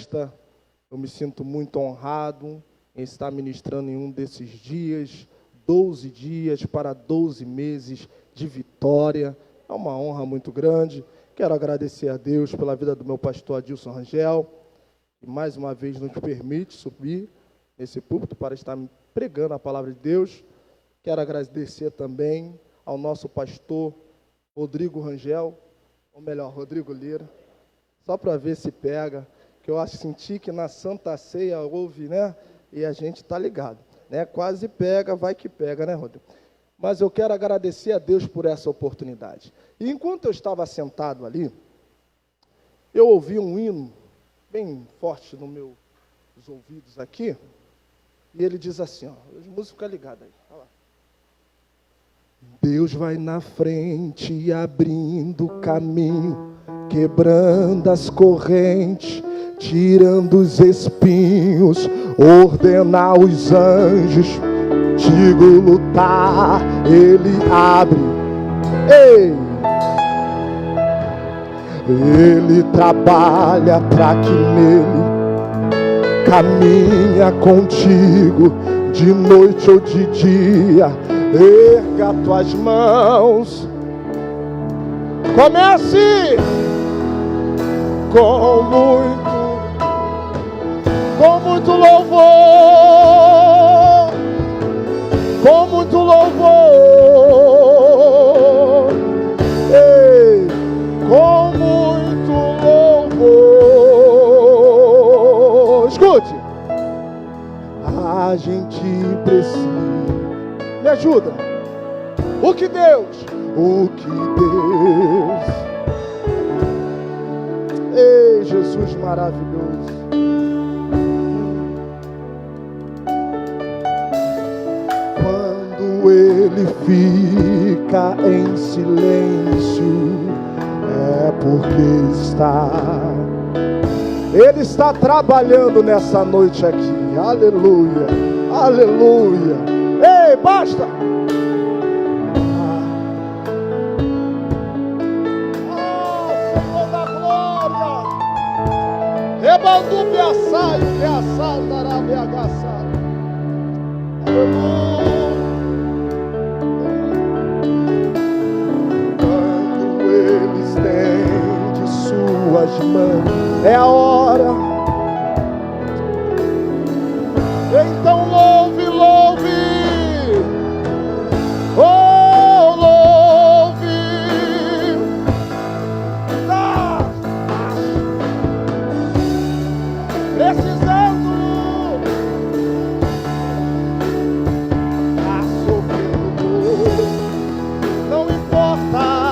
festa. Eu me sinto muito honrado em estar ministrando em um desses dias, 12 dias para 12 meses de vitória. É uma honra muito grande. Quero agradecer a Deus pela vida do meu pastor Adilson Rangel, que mais uma vez nos permite subir nesse púlpito para estar pregando a palavra de Deus. Quero agradecer também ao nosso pastor Rodrigo Rangel, ou melhor, Rodrigo Lira, só para ver se pega, que eu senti que na Santa Ceia houve, né? E a gente está ligado, né? Quase pega, vai que pega, né, Rodrigo? Mas eu quero agradecer a Deus por essa oportunidade. E enquanto eu estava sentado ali, eu ouvi um hino bem forte nos meus ouvidos aqui, e ele diz assim, ó, os músicos ficam ligados aí, olha lá. Deus vai na frente, abrindo o caminho, quebrando as correntes, tirando os espinhos, ordenar os anjos, digo lutar, ele abre, ei! Ele trabalha para que nele caminha contigo, de noite ou de dia, erga tuas mãos, comece com muito louvor, com muito louvor, ei, com muito louvor. Escute, a gente precisa, me ajuda, o que Deus, ei, Jesus maravilhoso. Quando ele fica em silêncio, é porque ele está trabalhando nessa noite aqui. Aleluia, aleluia. Ei, basta. Senhor da glória. Rebandu beaçai, beaçai, dará beagaçai. Aleluia. Suas mãos, é a hora. Então louve, louve, oh, louve. Tá precisando, tá sofrendo, não importa.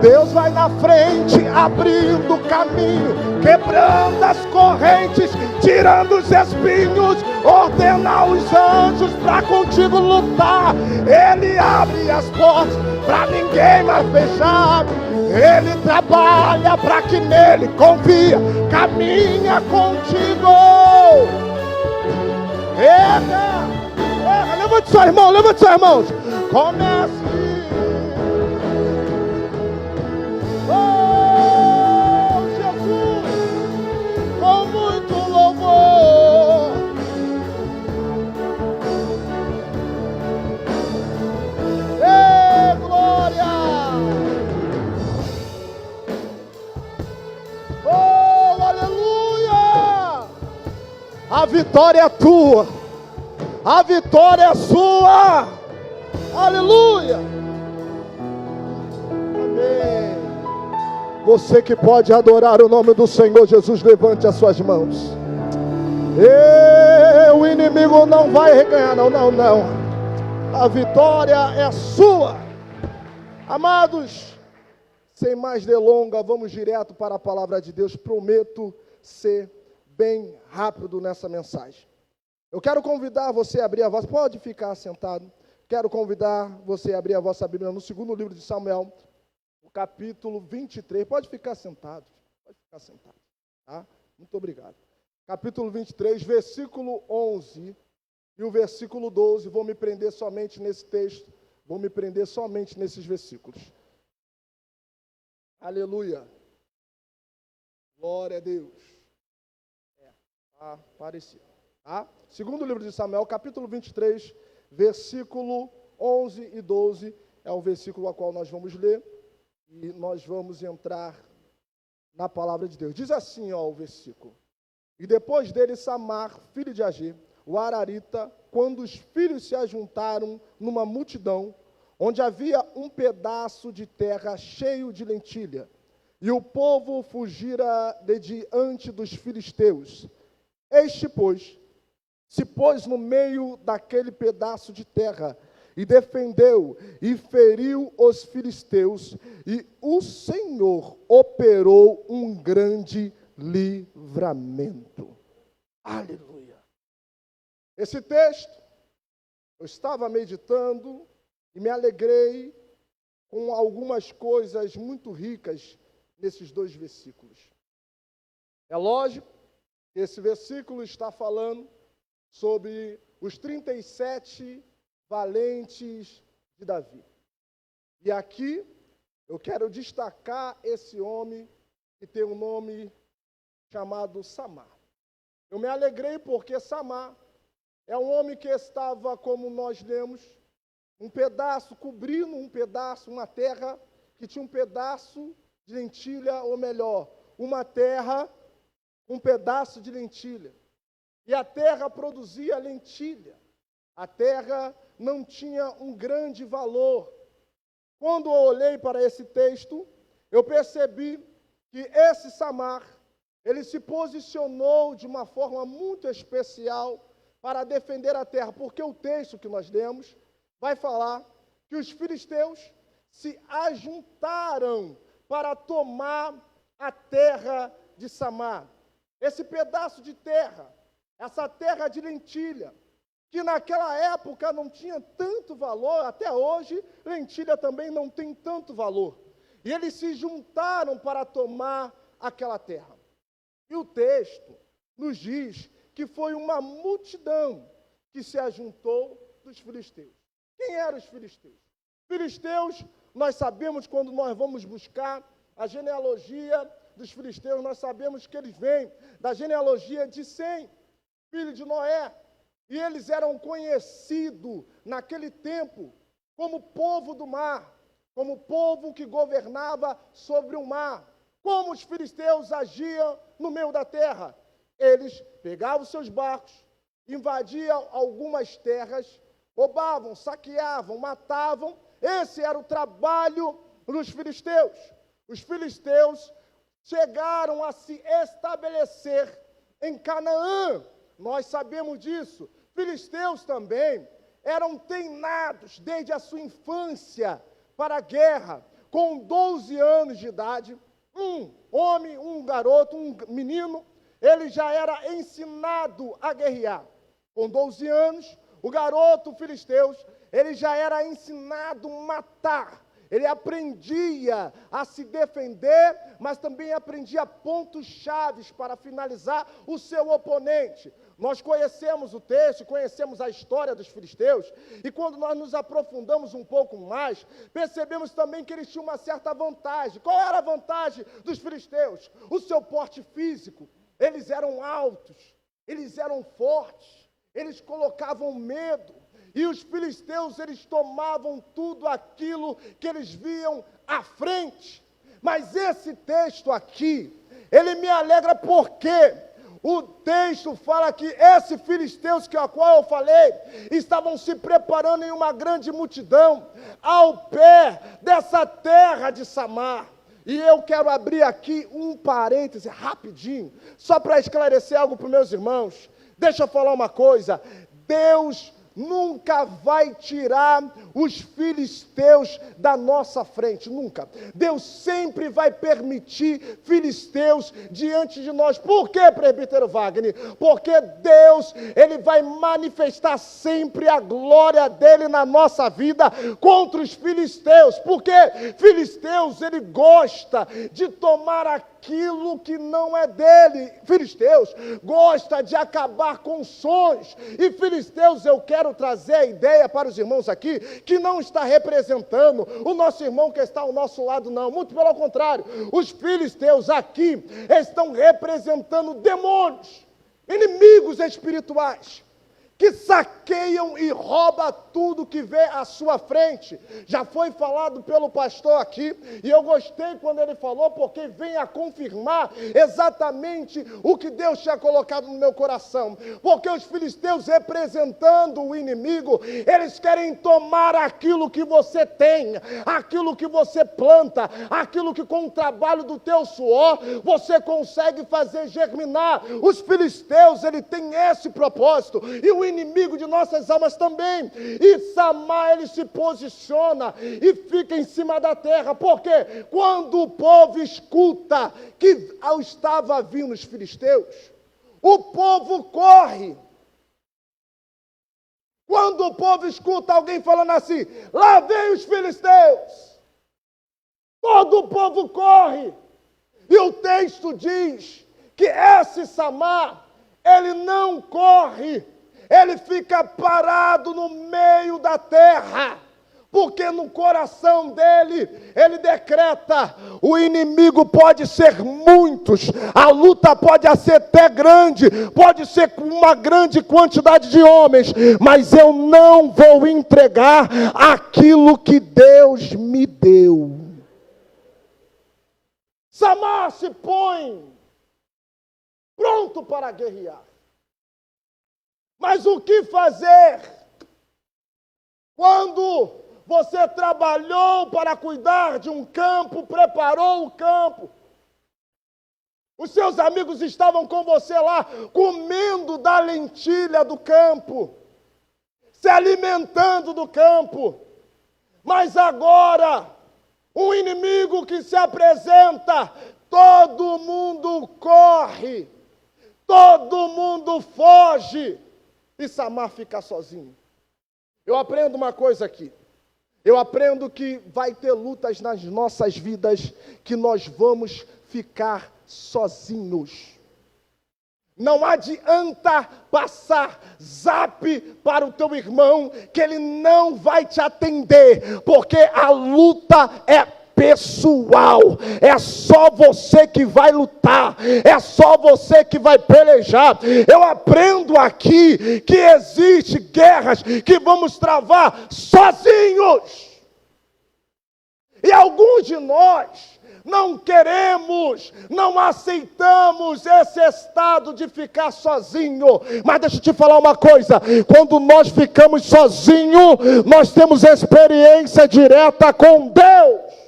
Deus vai na frente, abrindo o caminho, quebrando as correntes, tirando os espinhos, ordena os anjos para contigo lutar. Ele abre as portas para ninguém mais fechar. Ele trabalha para que nele confia, caminha contigo. Levante sua irmão, levante suas mãos. Comece. Oh, Jesus, com muito louvor. Ei, glória. Oh, aleluia. A vitória é tua. A vitória é sua. Aleluia. Amém. Você que pode adorar o nome do Senhor Jesus, levante as suas mãos. O inimigo não vai ganhar, não. A vitória é sua. Amados, sem mais delongas, vamos direto para a palavra de Deus. Prometo ser bem rápido nessa mensagem. Eu quero convidar você a abrir a vossa, pode ficar sentado. Quero convidar você a abrir a vossa Bíblia no segundo livro de Samuel, o capítulo 23. Pode ficar sentado, tá? Muito obrigado. Capítulo 23, versículo 11 e o versículo 12. Vou me prender somente nesse texto, Vou me prender somente nesses versículos. Aleluia. Glória a Deus. Parecido. Tá? Segundo livro de Samuel, capítulo 23, versículo 11 e 12, é o versículo ao qual nós vamos ler, e nós vamos entrar na palavra de Deus. Diz assim, o versículo: E depois dele Samar, filho de Agê, o Ararita, quando os filhos se ajuntaram numa multidão, onde havia um pedaço de terra cheio de lentilha, e o povo fugira de diante dos filisteus. Este, pois, se pôs no meio daquele pedaço de terra, e defendeu, e feriu os filisteus, e o Senhor operou um grande livramento. Aleluia! Esse texto, eu estava meditando, e me alegrei com algumas coisas muito ricas nesses dois versículos. É lógico que esse versículo está falando sobre os 37 valentes de Davi. E aqui eu quero destacar esse homem que tem um nome chamado Samar. Eu me alegrei porque Samar é um homem que estava, como nós lemos, um pedaço, cobrindo um pedaço, uma terra que tinha um pedaço de lentilha, ou melhor, uma terra, um pedaço de lentilha. E a terra produzia lentilha. A terra não tinha um grande valor. Quando eu olhei para esse texto, eu percebi que esse Samar, ele se posicionou de uma forma muito especial para defender a terra, porque o texto que nós lemos vai falar que os filisteus se ajuntaram para tomar a terra de Samar. Esse pedaço de terra, essa terra de lentilha, que naquela época não tinha tanto valor, até hoje, lentilha também não tem tanto valor. E eles se juntaram para tomar aquela terra. E o texto nos diz que foi uma multidão que se ajuntou dos filisteus. Quem eram os filisteus? Filisteus, nós sabemos, quando nós vamos buscar a genealogia dos filisteus, nós sabemos que eles vêm da genealogia de Sem, filho de Noé. E eles eram conhecidos naquele tempo como povo do mar, como povo que governava sobre o mar. Como os filisteus agiam no meio da terra? Eles pegavam seus barcos, invadiam algumas terras, roubavam, saqueavam, matavam. Esse era o trabalho dos filisteus. Os filisteus chegaram a se estabelecer em Canaã. Nós sabemos disso. Filisteus também eram treinados desde a sua infância para a guerra. Com 12 anos de idade, um homem, um garoto, um menino, ele já era ensinado a guerrear. Com 12 anos, o garoto filisteus, ele já era ensinado a matar. Ele aprendia a se defender, mas também aprendia pontos chaves para finalizar o seu oponente. Nós conhecemos o texto, conhecemos a história dos filisteus, e quando nós nos aprofundamos um pouco mais, percebemos também que eles tinham uma certa vantagem. Qual era a vantagem dos filisteus? O seu porte físico. Eles eram altos, eles eram fortes, eles colocavam medo. E os filisteus, eles tomavam tudo aquilo que eles viam à frente. Mas esse texto aqui, ele me alegra porque o texto fala que esses filisteus, a qual eu falei, estavam se preparando em uma grande multidão, ao pé dessa terra de Samar. E eu quero abrir aqui um parêntese rapidinho, só para esclarecer algo para os meus irmãos. Deixa eu falar uma coisa. Deus nunca vai tirar os filisteus da nossa frente, nunca. Deus sempre vai permitir filisteus diante de nós. Por quê, presbítero Wagner? Porque Deus, ele vai manifestar sempre a glória dele na nossa vida contra os filisteus. Porque filisteus, ele gosta de tomar aquilo que não é dele. Filisteus gosta de acabar com sonhos. E filisteus, eu quero trazer a ideia para os irmãos aqui, que não está representando o nosso irmão que está ao nosso lado, não. Muito pelo contrário, os filisteus aqui estão representando demônios, inimigos espirituais, que saqueiam e roubam tudo que vê à sua frente. Já foi falado pelo pastor aqui, e eu gostei quando ele falou, porque vem a confirmar exatamente o que Deus tinha colocado no meu coração. Porque os filisteus, representando o inimigo, eles querem tomar aquilo que você tem, aquilo que você planta, aquilo que com o trabalho do teu suor, você consegue fazer germinar. Os filisteus, ele tem esse propósito, e o inimigo de nossas almas também. E Samar, ele se posiciona e fica em cima da terra, porque quando o povo escuta que estava vindo os filisteus, o povo corre. Quando o povo escuta alguém falando assim, lá vem os filisteus, todo o povo corre. E o texto diz que esse Samar, ele não corre, ele fica parado no meio da terra, porque no coração dele, ele decreta, o inimigo pode ser muitos, a luta pode ser até grande, pode ser com uma grande quantidade de homens, mas eu não vou entregar aquilo que Deus me deu. Samar se põe pronto para guerrear. Mas o que fazer quando você trabalhou para cuidar de um campo, preparou o campo, os seus amigos estavam com você lá, comendo da lentilha do campo, se alimentando do campo, mas agora, um inimigo que se apresenta, todo mundo corre, todo mundo foge, e Samar fica sozinho. Eu aprendo uma coisa aqui. Eu aprendo que vai ter lutas nas nossas vidas que nós vamos ficar sozinhos. Não adianta passar zap para o teu irmão que ele não vai te atender, porque a luta é pessoal, é só você que vai lutar, é só você que vai pelejar. Eu aprendo aqui que existe guerras que vamos travar sozinhos, e alguns de nós não queremos, não aceitamos esse estado de ficar sozinho. Mas deixa eu te falar uma coisa, quando nós ficamos sozinhos, nós temos experiência direta com Deus.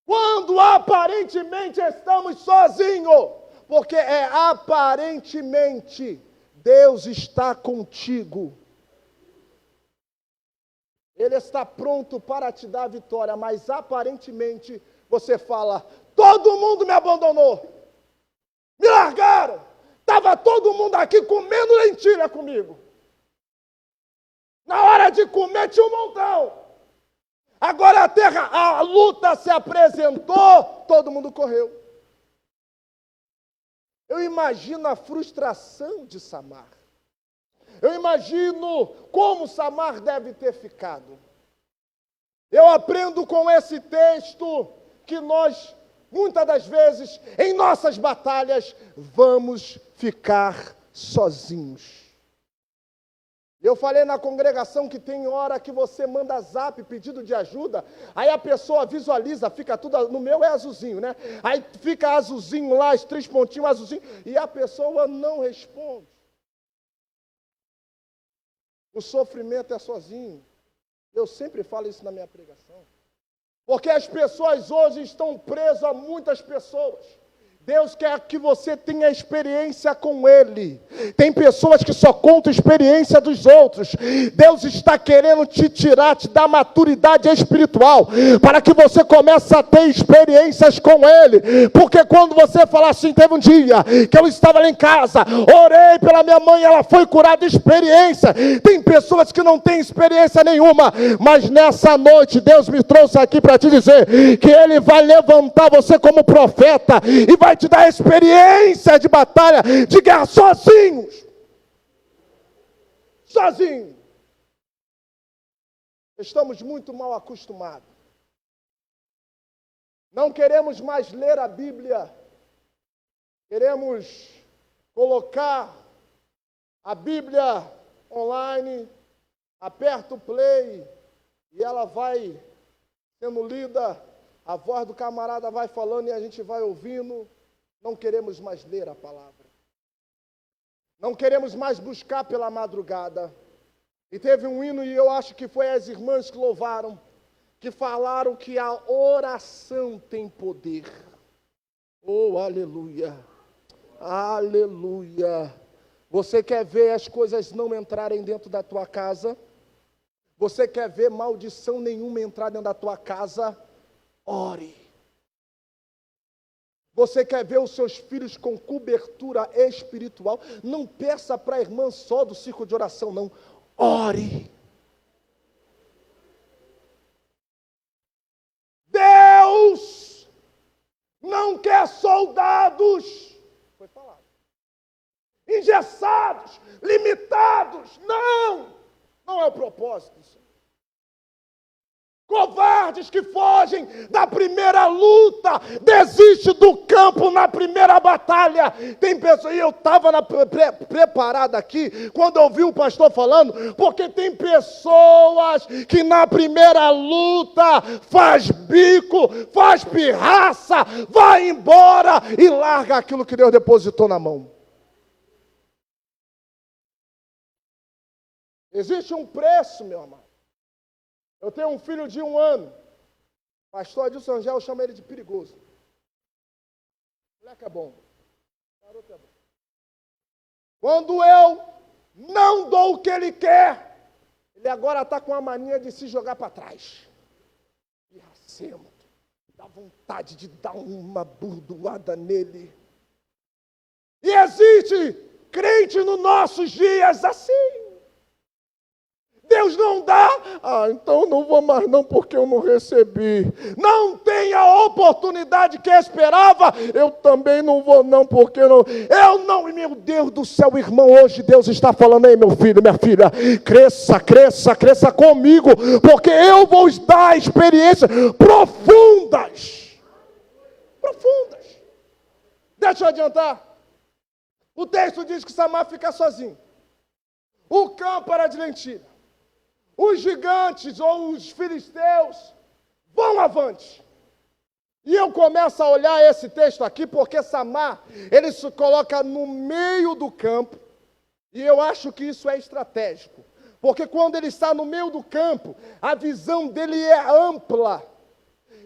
Quando aparentemente estamos sozinhos, porque aparentemente Deus está contigo. Ele está pronto para te dar a vitória, mas aparentemente você fala, todo mundo me abandonou, me largaram, estava todo mundo aqui comendo lentilha comigo. Na hora de comer tinha um montão. Agora a luta se apresentou, todo mundo correu. Eu imagino a frustração de Samar. Eu imagino como Samar deve ter ficado. Eu aprendo com esse texto que nós, muitas das vezes, em nossas batalhas, vamos ficar sozinhos. Eu falei na congregação que tem hora que você manda zap, pedido de ajuda, aí a pessoa visualiza, fica tudo, no meu é azulzinho, né? Aí fica azulzinho lá, os 3 pontinhos azulzinho, e a pessoa não responde. O sofrimento é sozinho. Eu sempre falo isso na minha pregação. Porque as pessoas hoje estão presas a muitas pessoas. Deus quer que você tenha experiência com Ele. Tem pessoas que só contam experiência dos outros. Deus está querendo te tirar, te dar maturidade espiritual, para que você comece a ter experiências com Ele. Porque quando você falar assim, teve um dia que eu estava lá em casa, orei pela minha mãe, ela foi curada, experiência. Tem pessoas que não têm experiência nenhuma, mas nessa noite Deus me trouxe aqui para te dizer que Ele vai levantar você como profeta e vai te dar experiência de batalha, de guerra, sozinhos. Sozinho. Estamos muito mal acostumados. Não queremos mais ler a Bíblia. Queremos colocar a Bíblia online, aperta o play e ela vai sendo lida, a voz do camarada vai falando e a gente vai ouvindo. Não queremos mais ler a palavra. Não queremos mais buscar pela madrugada. E teve um hino, e eu acho que foi as irmãs que louvaram, que falaram que a oração tem poder. Oh, aleluia! Aleluia! Você quer ver as coisas não entrarem dentro da tua casa? Você quer ver maldição nenhuma entrar dentro da tua casa? Ore. Você quer ver os seus filhos com cobertura espiritual? Não peça para a irmã só do círculo de oração, não. Ore. Deus não quer soldados, foi falado, engessados, limitados. Não é o propósito disso. Covardes que fogem da primeira luta, desiste do campo na primeira batalha. Tem pessoas, e eu estava preparado aqui, quando eu vi o pastor falando, porque tem pessoas que na primeira luta faz bico, faz pirraça, vai embora e larga aquilo que Deus depositou na mão. Existe um preço, meu amado. Eu tenho um filho de 1 ano. Pastor Adilson Angel chama ele de perigoso. Moleque é bom. Garoto é bom. Quando eu não dou o que ele quer, ele agora está com a mania de se jogar para trás. Pirracento. Dá vontade de dar uma burdoada nele. E existe crente nos nossos dias assim. Deus não dá, então não vou mais não porque eu não recebi. Não tem a oportunidade que esperava, eu também não vou não porque eu não, meu Deus do céu, irmão, hoje Deus está falando aí, meu filho, minha filha, cresça comigo, porque eu vou dar experiências profundas. Deixa eu adiantar. O texto diz que Samar fica sozinho. O campo era de lentilha. Os gigantes ou os filisteus vão avante. E eu começo a olhar esse texto aqui, porque Samar, ele se coloca no meio do campo, e eu acho que isso é estratégico. Porque quando ele está no meio do campo, a visão dele é ampla.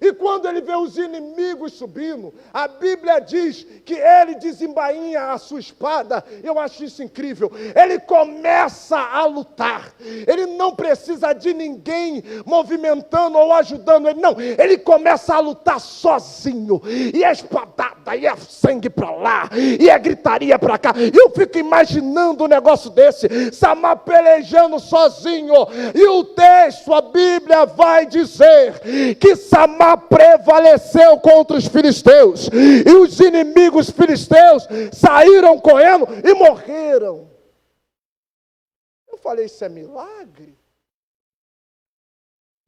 E quando ele vê os inimigos subindo, a Bíblia diz que ele desembainha a sua espada. Eu acho isso incrível. Ele começa a lutar. Ele não precisa de ninguém movimentando ou ajudando ele. Não, ele começa a lutar sozinho. E é espadada, e é sangue para lá, e é gritaria para cá. E eu fico imaginando um negócio desse. Samar pelejando sozinho. E o texto, a Bíblia vai dizer que Samar prevaleceu contra os filisteus, e os inimigos filisteus saíram correndo e morreram. Eu falei, isso é milagre?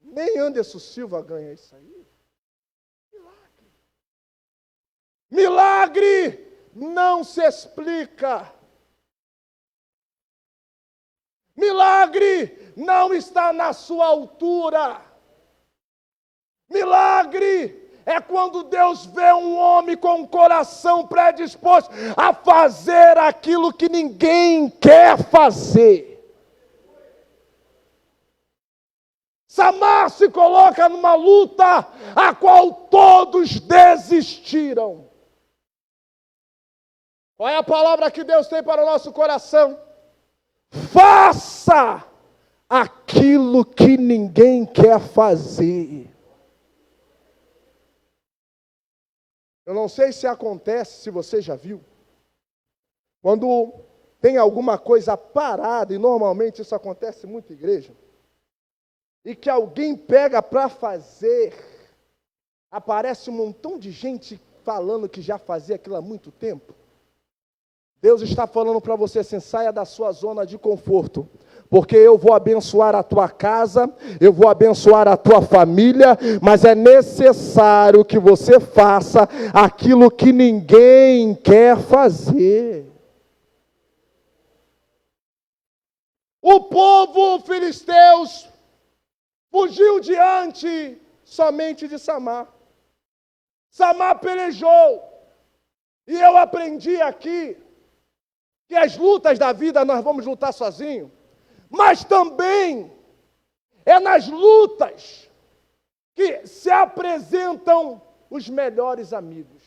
Nem Anderson Silva ganha isso aí. Milagre não se explica. Milagre não está na sua altura. Milagre é quando Deus vê um homem com o coração predisposto a fazer aquilo que ninguém quer fazer. Samar se coloca numa luta a qual todos desistiram. Qual é a palavra que Deus tem para o nosso coração? Faça aquilo que ninguém quer fazer. Eu não sei se acontece, se você já viu, quando tem alguma coisa parada, e normalmente isso acontece muito em igreja, e que alguém pega para fazer, aparece um montão de gente falando que já fazia aquilo há muito tempo. Deus está falando para você assim, saia da sua zona de conforto, porque eu vou abençoar a tua casa, eu vou abençoar a tua família, mas é necessário que você faça aquilo que ninguém quer fazer. O povo filisteus fugiu diante somente de Samar. Samar pelejou. E eu aprendi aqui que as lutas da vida nós vamos lutar sozinhos, mas também é nas lutas que se apresentam os melhores amigos.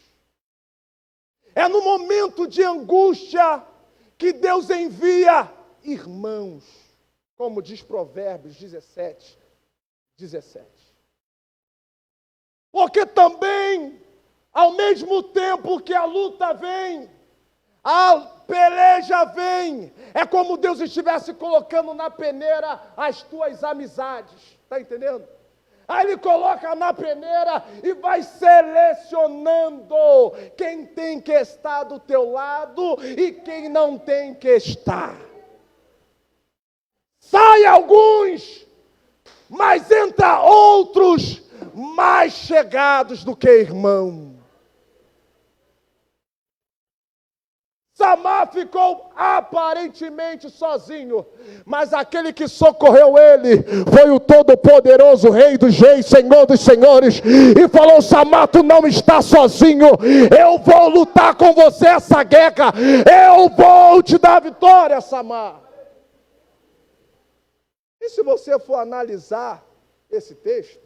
É no momento de angústia que Deus envia irmãos, como diz Provérbios 17. Porque também, ao mesmo tempo que a luta vem, a peleja vem, é como Deus estivesse colocando na peneira as tuas amizades, está entendendo? Aí Ele coloca na peneira e vai selecionando quem tem que estar do teu lado e quem não tem que estar. Sai alguns, mas entra outros mais chegados do que irmão. Samar ficou aparentemente sozinho, mas aquele que socorreu ele foi o todo-poderoso Rei dos Reis, Senhor dos Senhores, e falou: Samar, tu não está sozinho, eu vou lutar com você essa guerra, eu vou te dar vitória, Samar. E se você for analisar esse texto,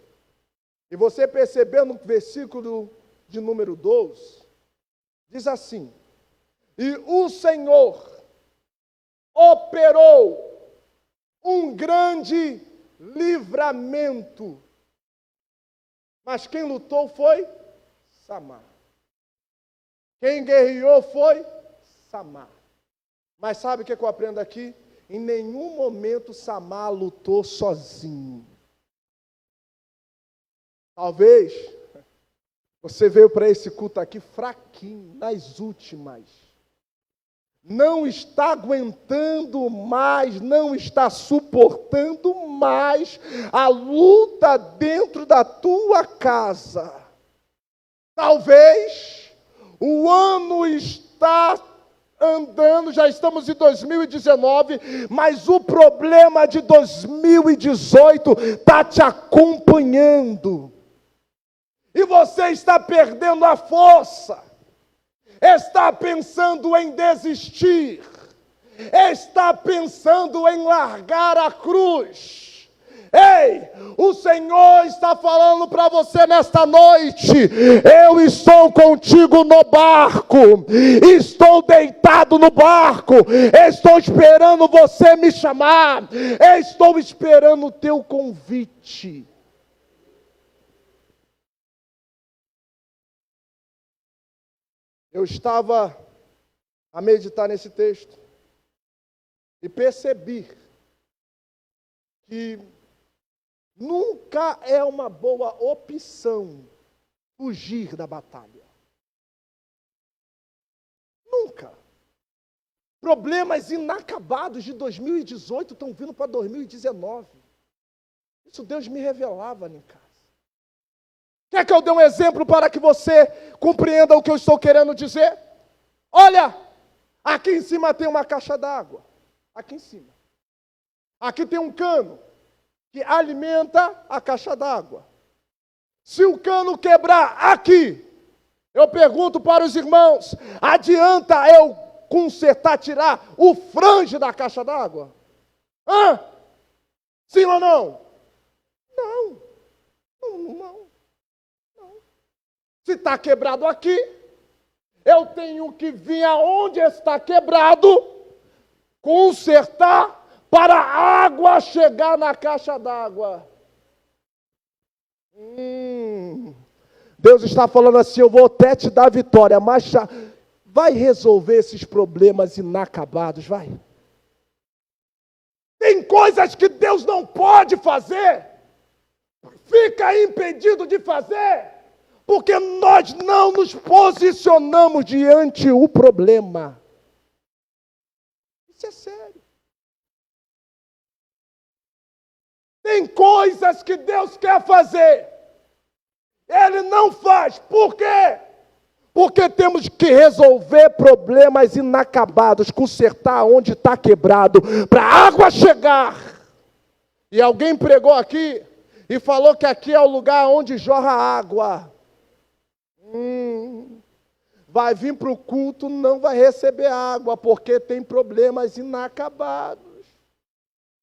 e você perceber no versículo de número 12, diz assim: e o Senhor operou um grande livramento. Mas quem lutou foi Samar. Quem guerreou foi Samar. Mas sabe o que eu aprendo aqui? Em nenhum momento Samar lutou sozinho. Talvez você veio para esse culto aqui fraquinho, nas últimas. Não está aguentando mais, não está suportando mais a luta dentro da tua casa. Talvez o ano está andando, já estamos em 2019, mas o problema de 2018 está te acompanhando. E você está perdendo a força. Está pensando em desistir, está pensando em largar a cruz. Ei, o Senhor está falando para você nesta noite: eu estou contigo no barco, estou deitado no barco, estou esperando você me chamar, estou esperando o teu convite. Eu estava a meditar nesse texto e percebi que nunca é uma boa opção fugir da batalha. Nunca. Problemas inacabados de 2018 estão vindo para 2019. Isso Deus me revelava ali em casa. Quer que eu dê um exemplo para que você compreenda o que eu estou querendo dizer? Olha, aqui em cima tem uma caixa d'água. Aqui em cima. Aqui tem um cano que alimenta a caixa d'água. Se o cano quebrar aqui, eu pergunto para os irmãos: adianta eu consertar, tirar o flange da caixa d'água? Hã? Sim ou não? Não. Se está quebrado aqui, eu tenho que vir aonde está quebrado, consertar, para a água chegar na caixa d'água. Deus está falando assim, eu vou até te dar vitória, mas vai resolver esses problemas inacabados, vai. Tem coisas que Deus não pode fazer, fica impedido de fazer, porque nós não nos posicionamos diante do problema. Isso é sério. Tem coisas que Deus quer fazer, Ele não faz. Por quê? Porque temos que resolver problemas inacabados, consertar onde está quebrado, para a água chegar. E alguém pregou aqui e falou que aqui é o lugar onde jorra água. Vai vir para o culto, não vai receber água, porque tem problemas inacabados.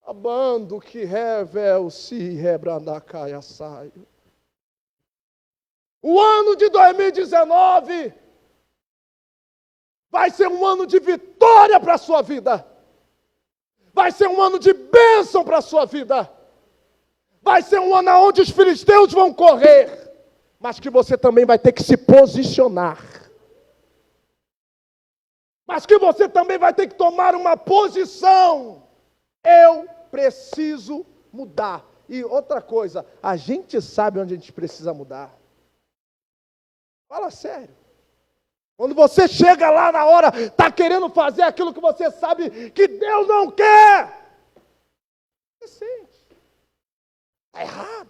Abando que revel se rebrandacaia saio. O ano de 2019 vai ser um ano de vitória para a sua vida. Vai ser um ano de bênção para a sua vida. Vai ser um ano onde os filisteus vão correr, mas que você também vai ter que se posicionar. Mas que você também vai ter que tomar uma posição. Eu preciso mudar. E outra coisa, a gente sabe onde a gente precisa mudar. Fala sério. Quando você chega lá na hora, está querendo fazer aquilo que você sabe que Deus não quer. Você sente. Está errado.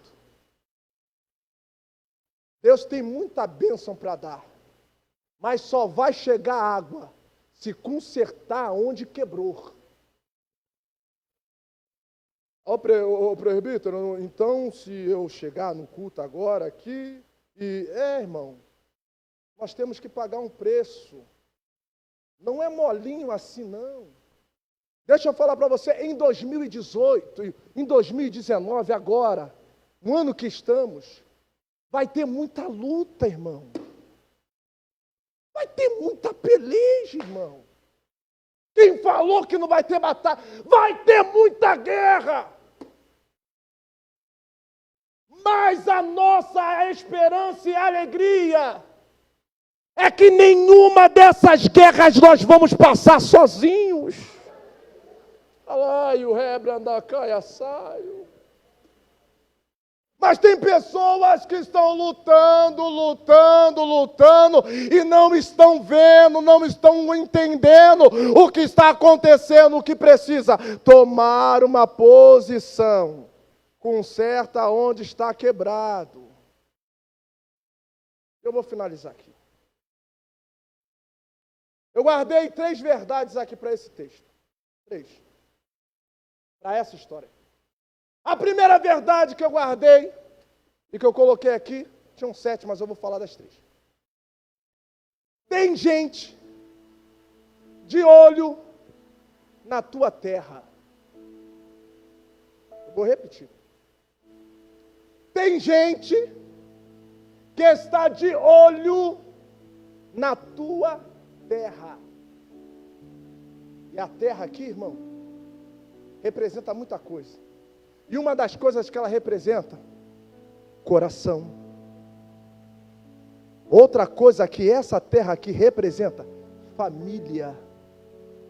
Deus tem muita bênção para dar. Mas só vai chegar água se consertar onde quebrou. Ô presbítero, então se eu chegar no culto agora aqui, irmão, nós temos que pagar um preço. Não é molinho assim, não. Deixa eu falar para você, em 2018, em 2019, agora, no ano que estamos, vai ter muita luta, irmão. Vai ter muita peleja, irmão. Quem falou que não vai ter batalha? Vai ter muita guerra. Mas a nossa esperança e alegria é que nenhuma dessas guerras nós vamos passar sozinhos. Ai, o rebrandacaia saio. Mas tem pessoas que estão lutando e não estão vendo, não estão entendendo o que está acontecendo, o que precisa tomar uma posição. Conserta onde está quebrado. Eu vou finalizar aqui. Eu guardei 3 verdades aqui para esse texto. 3. Para essa história. A primeira verdade que eu guardei e que eu coloquei aqui, tinham 7, mas eu vou falar das 3. Tem gente de olho na tua terra. Eu vou repetir. Tem gente que está de olho na tua terra. E a terra aqui, irmão, representa muita coisa. E uma das coisas que ela representa, coração. Outra coisa que essa terra aqui representa, família.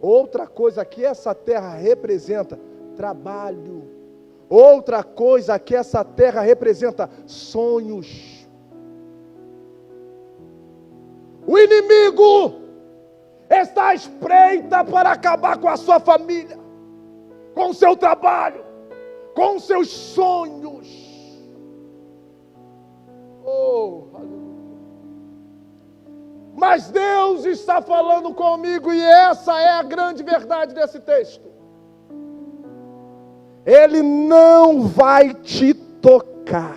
Outra coisa que essa terra representa, trabalho. Outra coisa que essa terra representa, sonhos. O inimigo está à espreita para acabar com a sua família, com o seu trabalho, com os seus sonhos. Oh, aleluia. Mas Deus está falando comigo e essa é a grande verdade desse texto. Ele não vai te tocar.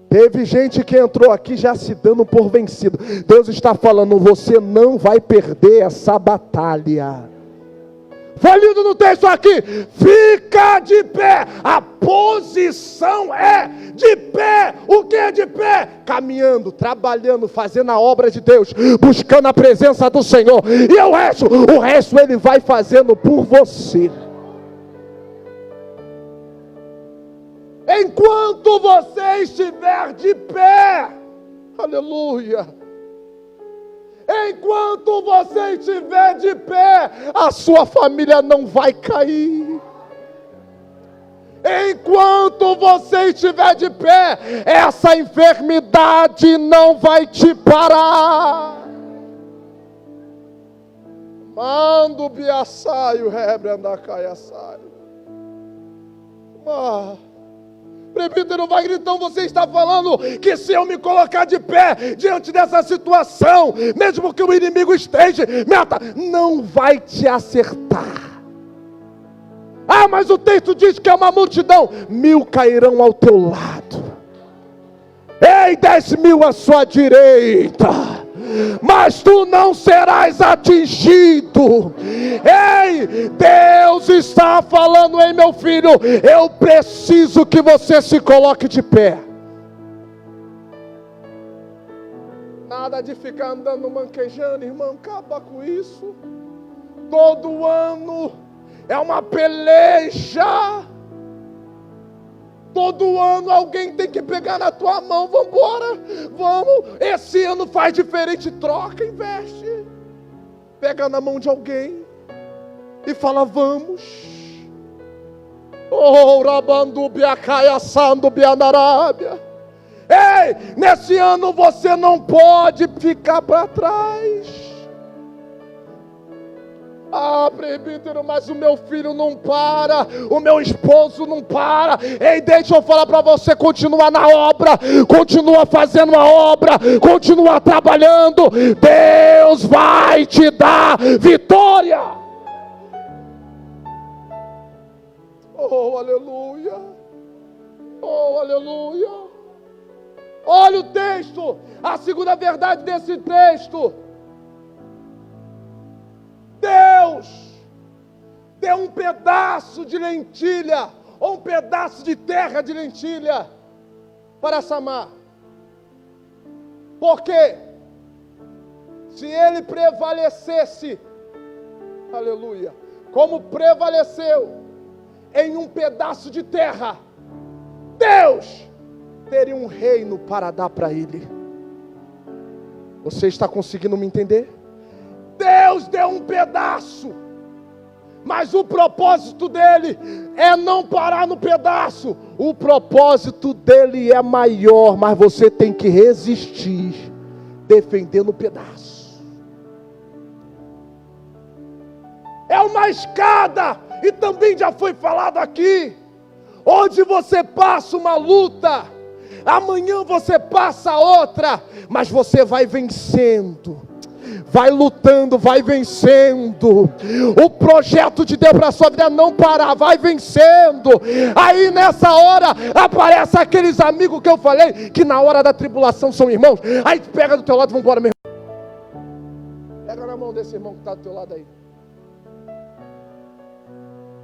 Teve gente que entrou aqui já se dando por vencido. Deus está falando, você não vai perder essa batalha. Foi lido no texto aqui. Fica de pé. A posição é de pé. O que é de pé? Caminhando, trabalhando, fazendo a obra de Deus, buscando a presença do Senhor. E o resto Ele vai fazendo por você. Enquanto você estiver de pé, aleluia. Enquanto você estiver de pé, a sua família não vai cair. Enquanto você estiver de pé, essa enfermidade não vai te parar. Mando biaçaio, rebrandacaiaçaio. Presbítero Wagner, então você está falando que se eu me colocar de pé diante dessa situação, mesmo que o inimigo esteja, não vai te acertar. Mas o texto diz que é uma multidão. 1000 cairão ao teu lado, 10.000 à sua direita, mas tu não serás atingido. Deus está falando, meu filho, eu preciso que você se coloque de pé. Nada de ficar andando manquejando, irmão, acaba com isso. Todo ano é uma peleja. Todo ano alguém tem que pegar na tua mão. Vamos embora, vamos. Esse ano faz diferente, troca, investe. Pega na mão de alguém e fala, vamos. Nesse ano você não pode ficar para trás. Presbítero, mas o meu filho não para, o meu esposo não para. Deixa eu falar para você, continua na obra, continua fazendo a obra, continua trabalhando. Deus vai te dar vitória. Oh, aleluia. Oh, aleluia. Olha o texto, a segunda verdade desse texto. Deus deu um pedaço de lentilha, ou um pedaço de terra de lentilha para Samar. Porque se ele prevalecesse, aleluia, como prevaleceu em um pedaço de terra, Deus teria um reino para dar para ele. Você está conseguindo me entender? Deus deu um pedaço, mas o propósito dele é não parar no pedaço. O propósito dele é maior, mas você tem que resistir, defendendo o pedaço. É uma escada, e também já foi falado aqui, onde você passa uma luta, amanhã você passa outra, mas você vai vencendo. Vai lutando, vai vencendo. O projeto de Deus para a sua vida é não parar, vai vencendo. Aí nessa hora aparece aqueles amigos que eu falei, que na hora da tribulação são irmãos. Aí pega do teu lado, vamos embora, meu irmão. Pega na mão desse irmão que está do teu lado aí.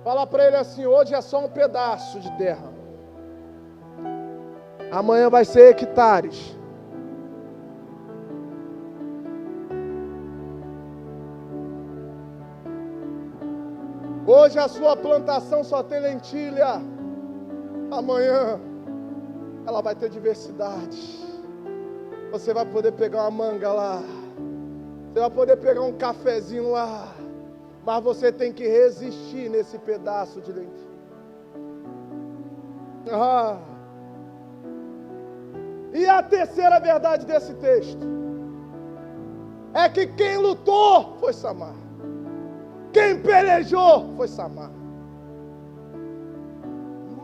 Fala para ele assim, hoje é só um pedaço de terra, amanhã vai ser hectares. Hoje a sua plantação só tem lentilha, amanhã ela vai ter diversidade. Você vai poder pegar uma manga lá, você vai poder pegar um cafezinho lá, mas você tem que resistir nesse pedaço de lentilha. E a terceira verdade desse texto é que quem lutou foi Samar. Quem pelejou foi Samar.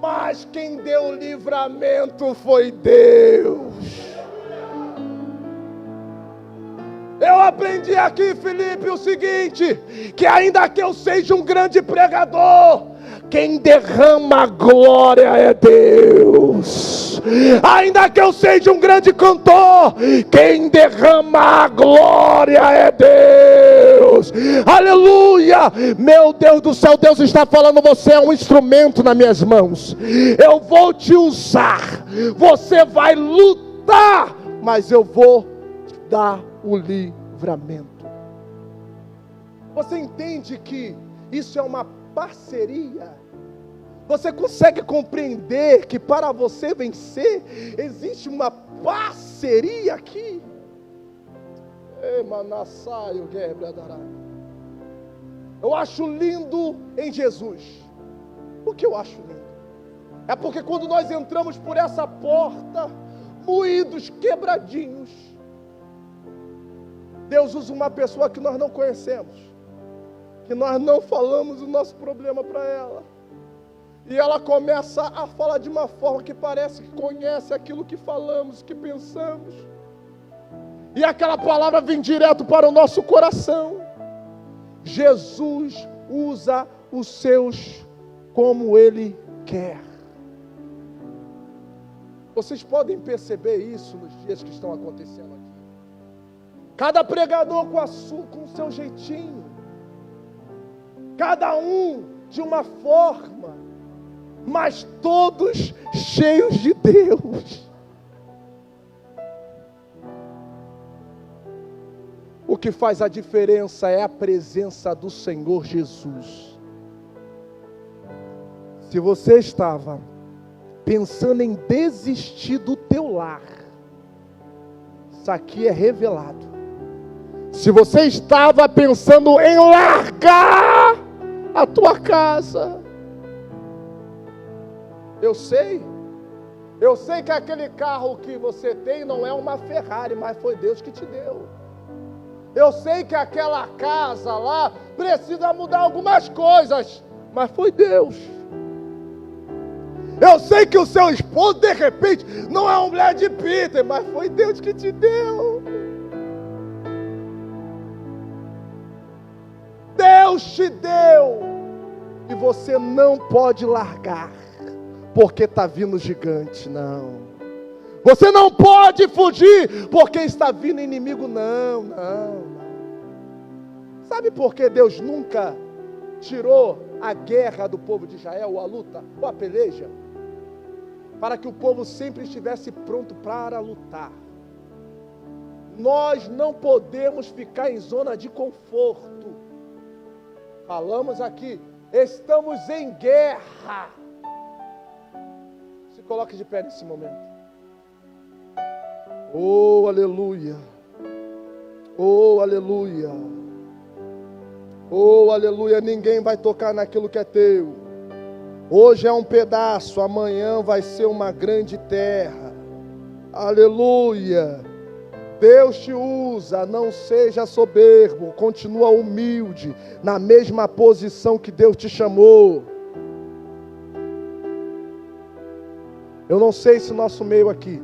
Mas quem deu o livramento foi Deus. Eu aprendi aqui, Felipe, o seguinte, que ainda que eu seja um grande pregador, quem derrama a glória é Deus. Ainda que eu seja um grande cantor, quem derrama a glória é Deus. Deus. Aleluia. Meu Deus do céu, Deus está falando, você é um instrumento nas minhas mãos. Eu vou te usar. Você vai lutar, mas eu vou te dar o livramento. Você entende que isso é uma parceria? Você consegue compreender que para você vencer, existe uma parceria aqui? Eu acho lindo em Jesus. O que eu acho lindo? É porque quando nós entramos por essa porta, moídos, quebradinhos, Deus usa uma pessoa que nós não conhecemos, que nós não falamos o nosso problema para ela, e ela começa a falar de uma forma que parece que conhece aquilo que falamos, que pensamos, e aquela palavra vem direto para o nosso coração. Jesus usa os seus como Ele quer. Vocês podem perceber isso nos dias que estão acontecendo aqui. Cada pregador com o seu jeitinho, cada um de uma forma, mas todos cheios de Deus. O que faz a diferença é a presença do Senhor Jesus. Se você estava pensando em desistir do teu lar, isso aqui é revelado. Se você estava pensando em largar a tua casa, eu sei que aquele carro que você tem não é uma Ferrari, mas foi Deus que te deu. Eu sei que aquela casa lá precisa mudar algumas coisas, mas foi Deus. Eu sei que o seu esposo de repente não é um Brad Pitt, mas foi Deus que te deu. Deus te deu, e você não pode largar, porque está vindo gigante, não. Você não pode fugir, porque está vindo inimigo, não. Sabe por que Deus nunca tirou a guerra do povo de Israel, ou a luta, ou a peleja? Para que o povo sempre estivesse pronto para lutar. Nós não podemos ficar em zona de conforto. Falamos aqui, estamos em guerra. Se coloque de pé nesse momento. Oh, aleluia. Oh, aleluia. Oh, aleluia. Ninguém vai tocar naquilo que é teu. Hoje é um pedaço, amanhã vai ser uma grande terra. Aleluia. Deus te usa, não seja soberbo, continua humilde, na mesma posição que Deus te chamou. Eu não sei se no nosso meio aqui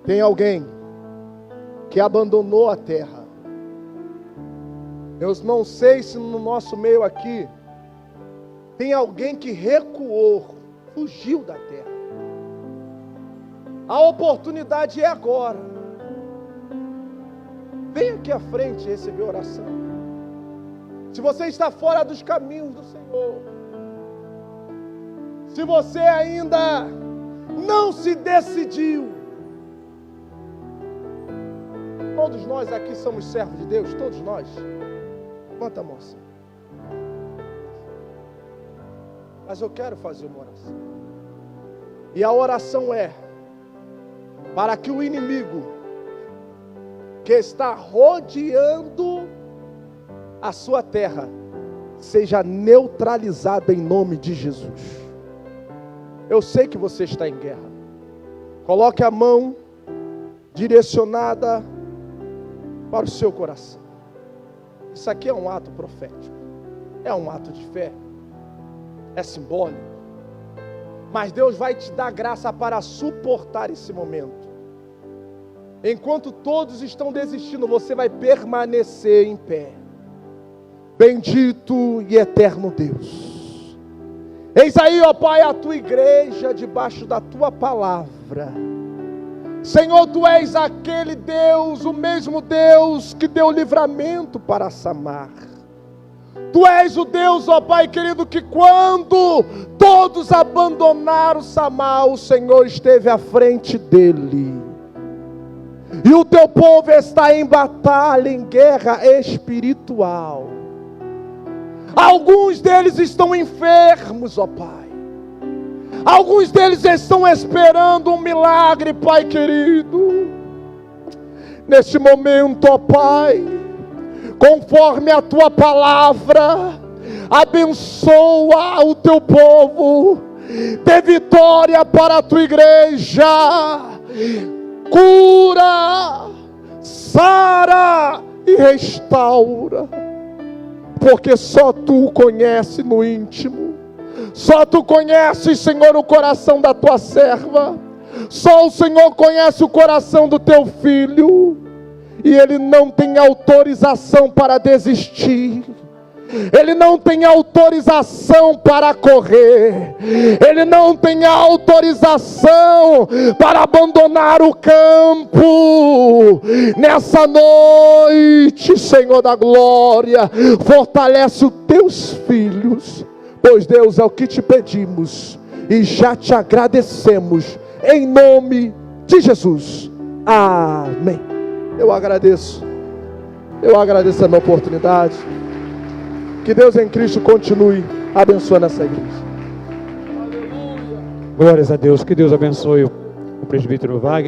tem alguém que abandonou a terra. Eu não sei se no nosso meio aqui tem alguém que recuou, fugiu da terra. A oportunidade é agora. Vem aqui à frente receber oração. Se você está fora dos caminhos do Senhor, se você ainda não se decidiu, todos nós aqui somos servos de Deus, todos nós. Levanta a mão assim. Mas eu quero fazer uma oração. E a oração é para que o inimigo que está rodeando a sua terra seja neutralizado em nome de Jesus. Eu sei que você está em guerra. Coloque a mão direcionada para o seu coração. Isso aqui é um ato profético, é um ato de fé, é simbólico, mas Deus vai te dar graça para suportar esse momento. Enquanto todos estão desistindo, você vai permanecer em pé. Bendito e eterno Deus, eis aí, ó Pai, a tua igreja debaixo da tua palavra. Senhor, Tu és aquele Deus, o mesmo Deus que deu livramento para Samar. Tu és o Deus, ó Pai querido, que quando todos abandonaram Samar, o Senhor esteve à frente dele. E o Teu povo está em batalha, em guerra espiritual. Alguns deles estão enfermos, ó Pai. Alguns deles estão esperando um milagre, Pai querido. Neste momento, ó Pai, conforme a Tua palavra, abençoa o Teu povo, dê vitória para a Tua igreja, cura, sara e restaura, porque só Tu conhece no íntimo, só Tu conheces, Senhor, o coração da Tua serva, só o Senhor conhece o coração do Teu filho, e ele não tem autorização para desistir, ele não tem autorização para correr, ele não tem autorização para abandonar o campo. Nessa noite, Senhor da glória, fortalece os Teus filhos, pois Deus, é o que te pedimos e já te agradecemos, em nome de Jesus, amém. Eu agradeço a minha oportunidade. Que Deus em Cristo continue abençoando essa igreja. Glórias a Deus, que Deus abençoe o presbítero Wagner.